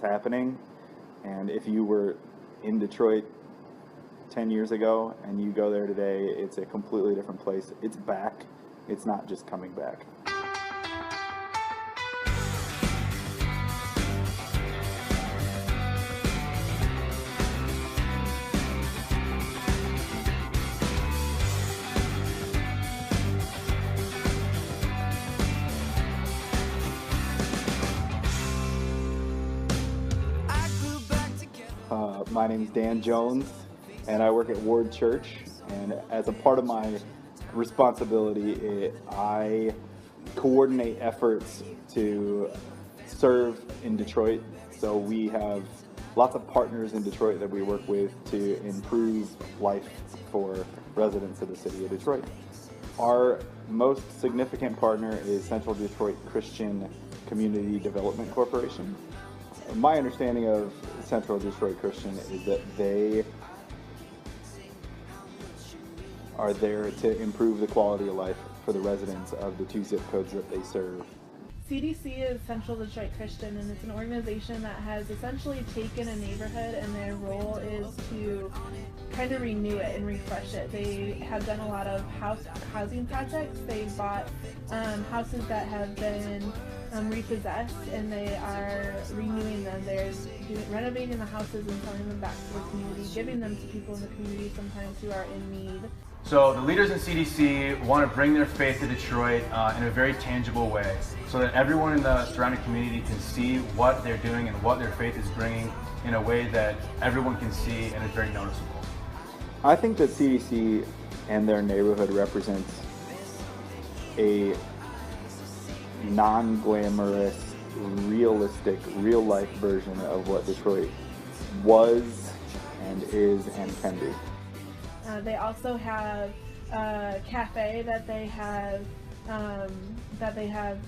happening. And if you were in Detroit 10 years ago and you go there today, it's a completely different place. It's back. It's not just coming back. My name is Dan Jones, and I work at Ward Church. And as a part of my responsibility, I coordinate efforts to serve in Detroit. So we have lots of partners in Detroit that we work with to improve life for residents of the city of Detroit. Our most significant partner is Central Detroit Christian Community Development Corporation. My understanding of Central Detroit Christian is that they are there to improve the quality of life for the residents of the 2 zip codes that they serve. CDC is Central Detroit Christian, and it's an organization that has essentially taken a neighborhood, and their role is to kind of renew it and refresh it. They have done a lot of housing projects. They've bought houses that have been repossessed, and they are renewing them. They're renovating the houses and selling them back to the community, giving them to people in the community sometimes who are in need. So the leaders in CDC want to bring their faith to Detroit in a very tangible way, so that everyone in the surrounding community can see what they're doing and what their faith is bringing in a way that everyone can see and is very noticeable. I think that CDC and their neighborhood represents a non-glamorous, realistic, real-life version of what Detroit was and is and can be. They also have a cafe that they have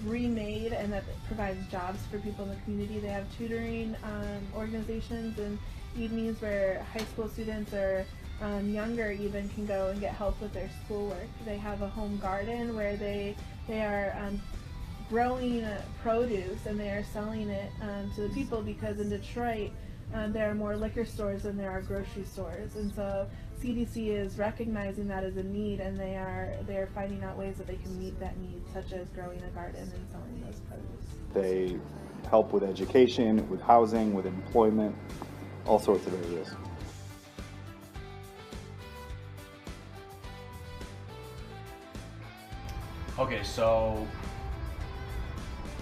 remade and that provides jobs for people in the community. They have tutoring organizations and evenings where high school students or younger even can go and get help with their schoolwork. They have a home garden where they are growing produce and they are selling it to the people, because in Detroit there are more liquor stores than there are grocery stores, and so CDC is recognizing that as a need, and they are finding out ways that they can meet that need, such as growing a garden and selling those produce. They help with education, with housing, with employment, all sorts of areas. Okay, so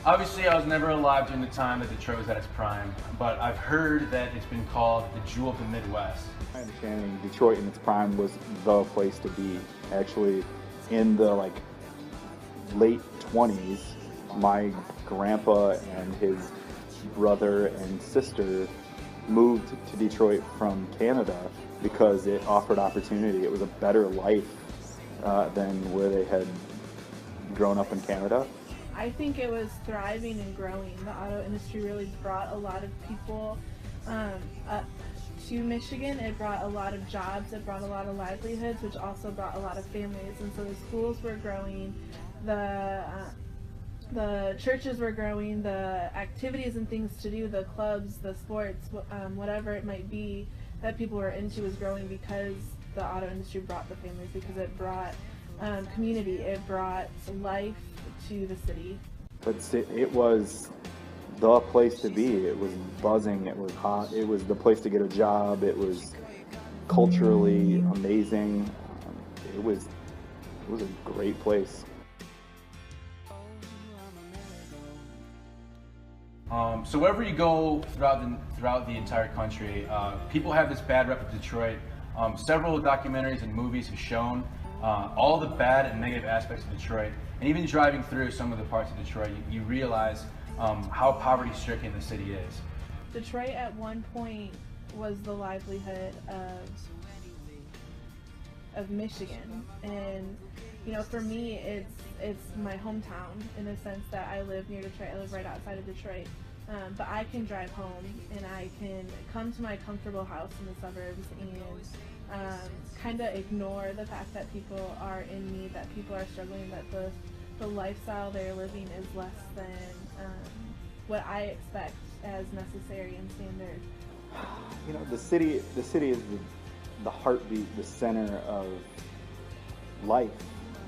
obviously I was never alive during the time that Detroit was at its prime, but I've heard that it's been called the jewel of the Midwest. My understanding, Detroit in its prime was the place to be. Actually, in the late 20s, my grandpa and his brother and sister moved to Detroit from Canada because it offered opportunity. It was a better life than where they had grown up in Canada. I think it was thriving and growing. The auto industry really brought a lot of people up to Michigan. It brought a lot of jobs, it brought a lot of livelihoods, which also brought a lot of families. And so the schools were growing, the churches were growing, the activities and things to do, the clubs, the sports, whatever it might be that people were into was growing because the auto industry brought the families, because it brought community, it brought life to the city. But it was the place to be. It was buzzing, it was hot, it was the place to get a job, it was culturally amazing. It was a great place. So wherever you go throughout the entire country, people have this bad rep of Detroit. Several documentaries and movies have shown all the bad and negative aspects of Detroit. And even driving through some of the parts of Detroit, you realize how poverty-stricken the city is. Detroit at one point was the livelihood of Michigan, and for me it's my hometown in the sense that I live near Detroit. I live right outside of Detroit, but I can drive home and I can come to my comfortable house in the suburbs and kind of ignore the fact that people are in need, that people are struggling, that the lifestyle they're living is less than what I expect as necessary and standard? You know, the city is the heartbeat, the center of life,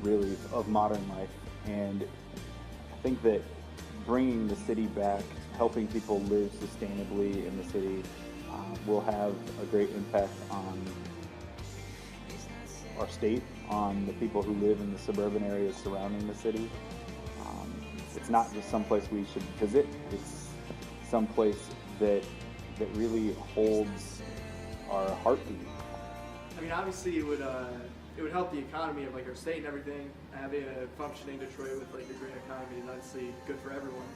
really, of modern life. And I think that bringing the city back, helping people live sustainably in the city, will have a great impact on our state, on the people who live in the suburban areas surrounding the city. It's not just someplace we should visit, it's someplace that really holds our heartbeat. I mean, obviously it would help the economy of like our state and everything. Having a functioning Detroit with like a great economy is obviously good for everyone.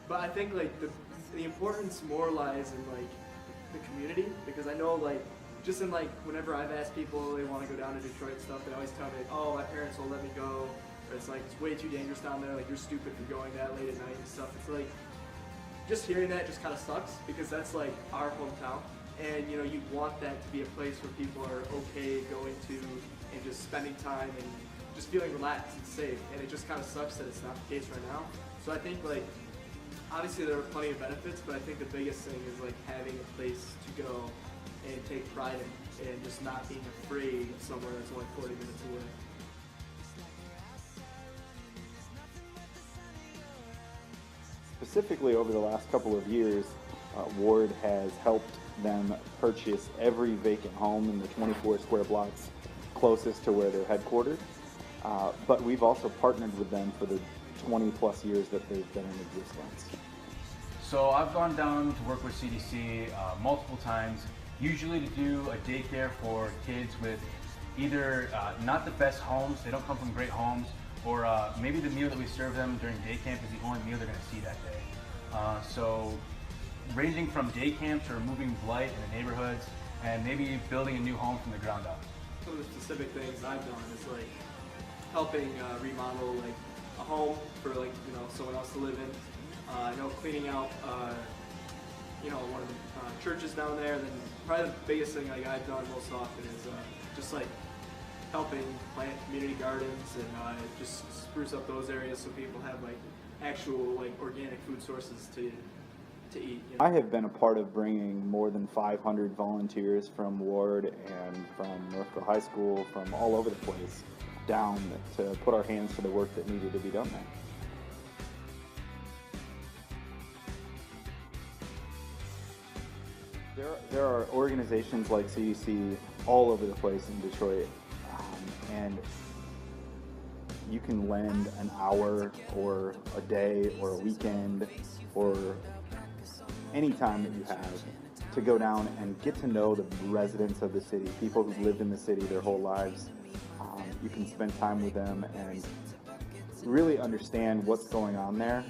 But I think like the importance more lies in like the community, because I know like just in like whenever I've asked people they want to go down to Detroit and stuff, they always tell me, oh, my parents will let me go. Or it's like it's way too dangerous down there. Like you're stupid for going that late at night and stuff. It's like just hearing that just kind of sucks, because that's like our hometown. And you know, you want that to be a place where people are okay going to and just spending time and just feeling relaxed and safe. And it just kind of sucks that it's not the case right now. So I think like obviously there are plenty of benefits, but I think the biggest thing is like having a place to go and take pride in, and just not being afraid of somewhere that's only 40 minutes away. Specifically over the last couple of years, Ward has helped them purchase every vacant home in the 24 square blocks closest to where they're headquartered. But we've also partnered with them for the 20 plus years that they've been in existence. So I've gone down to work with CDC multiple times, usually to do a daycare for kids with either not the best homes, they don't come from great homes, or maybe the meal that we serve them during day camp is the only meal they're going to see that day. So ranging from day camps to removing blight in the neighborhoods and maybe building a new home from the ground up. Some of the specific things I've done is like helping remodel like a home for like, you know, someone else to live in. I know cleaning out you know, one of the churches down there. And then probably the biggest thing like I've done most often is just like helping plant community gardens and just spruce up those areas so people have like actual like organic food sources to eat. You know? I have been a part of bringing more than 500 volunteers from Ward and from Northville High School, from all over the place, down to put our hands to the work that needed to be done there. There are organizations like CDC all over the place in Detroit, and you can lend an hour or a day or a weekend or any time that you have to go down and get to know the residents of the city, people who've lived in the city their whole lives. You can spend time with them and really understand what's going on there,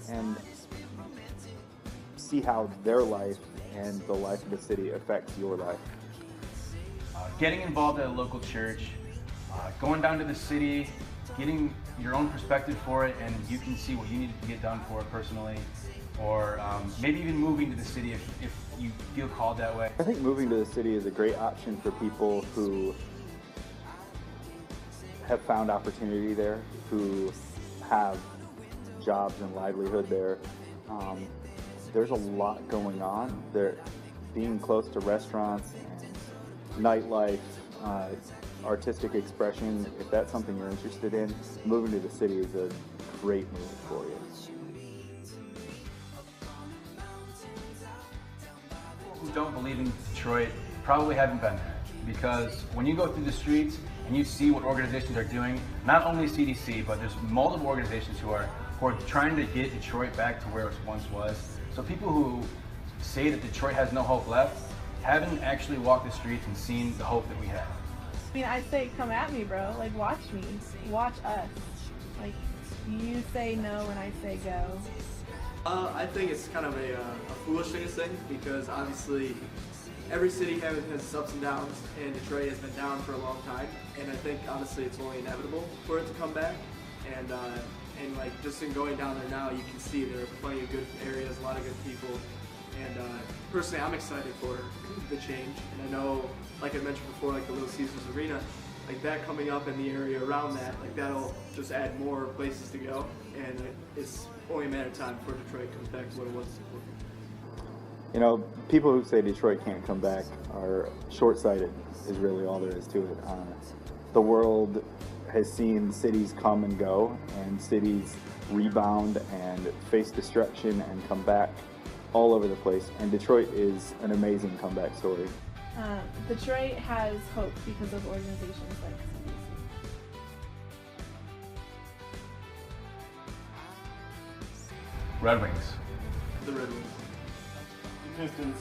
and see how their life and the life of the city affects your life. Getting involved at a local church, going down to the city, getting your own perspective for it, and you can see what you need to get done for it personally, or maybe even moving to the city if you feel called that way. I think moving to the city is a great option for people who have found opportunity there, who have jobs and livelihood there. There's a lot going on there. Being close to restaurants and nightlife, artistic expression, if that's something you're interested in, moving to the city is a great move for you. People who don't believe in Detroit probably haven't been there, because when you go through the streets and you see what organizations are doing, not only CDC, but there's multiple organizations who are trying to get Detroit back to where it once was. So people who say that Detroit has no hope left haven't actually walked the streets and seen the hope that we have. I mean, I say come at me, bro. Like, watch me. Watch us. Like, you say no when I say go. I think it's kind of a foolish thing to say, because obviously every city has its ups and downs, and Detroit has been down for a long time. And I think honestly it's only inevitable for it to come back. And like just in going down there now, you can see there are plenty of good areas, a lot of good people. And personally, I'm excited for the change. And I know, like I mentioned before, like the Little Caesars Arena, like that coming up in the area around that, like that'll just add more places to go, and it's only a matter of time before Detroit comes back to what it was before. You know, people who say Detroit can't come back are short-sighted, is really all there is to it. The world has seen cities come and go, and cities rebound and face destruction and come back all over the place, and Detroit is an amazing comeback story. Detroit has hope because of organizations like CBC. Red Wings. The Red Wings. Pistons.